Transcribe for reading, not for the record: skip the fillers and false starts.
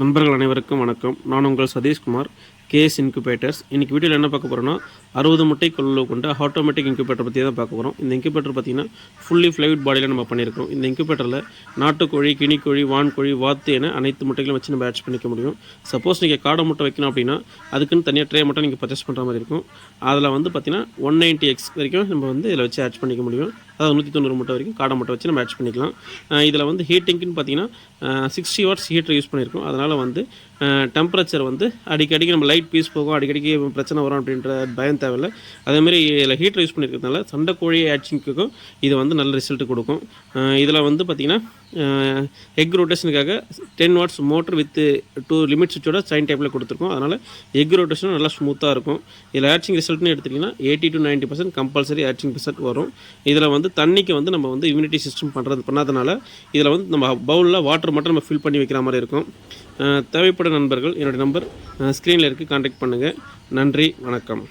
நண்பர்கள் அனைவருக்கும் வணக்கம். நான் உங்கள் சதீஷ்குமார், கேஎஸ் இன்குபேட்டர்ஸ். இன்றைக்கி வீடியோவில் என்ன பார்க்க போகிறோன்னா 60 முட்டை கொள்ளளவு கொண்ட ஆட்டோமேட்டிக் இன்குபேட்டர் பற்றி தான் பார்க்க போகிறோம். இந்த இன்குபேட்டர் பார்த்திங்கன்னா ஃபுல்லி ஃப்ளைவுட் பாடியில் நம்ம பண்ணியிருக்கோம். இந்த இன்குபேட்டரில் நாட்டுக்கோழி, கினிக்கோழி, வான்கோழி, வாத்து என அனைத்து முட்டைகளும் வச்சு நம்ம ஆட்ச் பண்ணிக்க முடியும். சப்போஸ் நீங்கள் காடை முட்டை வைக்கணும் அப்படின்னா அதுக்குன்னு தனியாக ட்ரே மட்டும் நீங்கள் பர்ச்சேஸ் பண்ணுற மாதிரி இருக்கும். அதில் வந்து பார்த்திங்கன்னா 190x வரைக்கும் நம்ம வந்து இதில் வச்சு ஆட்ச் பண்ணிக்க முடியும். அதாவது 190 முட்டை வரைக்கும் காடை முட்டை வச்சு நம்ம ஆட்ச் பண்ணிக்கலாம். இதில் வந்து ஹீட்டிங்க்குன்னு பார்த்திங்கன்னா 60 வாட்ஸ் ஹீட்டர் யூஸ் பண்ணியிருக்கோம். அதனால் வந்து டெம்பரேச்சர் வந்து அடிக்கடிக்கு நம்ம லைட் பீஸ் போகும், அடிக்கடிக்கு பிரச்சனை வரும் அப்படின்ற பயம் தேவையில்லை. அதேமாதிரி இதில் ஹீட்டர் யூஸ் பண்ணியிருக்கிறதுனால சண்டைக்கோழி ஆட்சிங்க்குக்கும் இது வந்து நல்ல ரிசல்ட் கொடுக்கும். இதில் வந்து பார்த்திங்கன்னா எக் ரொட்டேஷனுக்காக 10 வாட்ஸ் மோட்டர் வித் 2 லிமிட் சுவிட்சோட சைன் டைப்பில் கொடுத்துருக்கோம். அதனால் எக் ரொட்டேஷனும் நல்லா ஸ்மூத்தாக இருக்கும். இதில் ஆட்சிங் ரிசல்ட்னு எடுத்திங்கன்னா 80 to 90% கம்பல்சரி ஆட்சிங் ரிசல்ட் வரும். இதில் வந்து தண்ணிக்கு வந்து நம்ம வந்து இம்யூனிட்டி சிஸ்டம் பண்ணாதனால இதில் வந்து நம்ம பவுலில் வாட்டர் மட்டும் நம்ம ஃபில் பண்ணி வைக்கிற மாதிரி இருக்கும். தேவைப்படும் நண்பர்கள் என்னுடைய நம்பர் ஸ்க்ரீனில் இருக்குது, கான்டாக்ட் பண்ணுங்கள். நன்றி, வணக்கம்.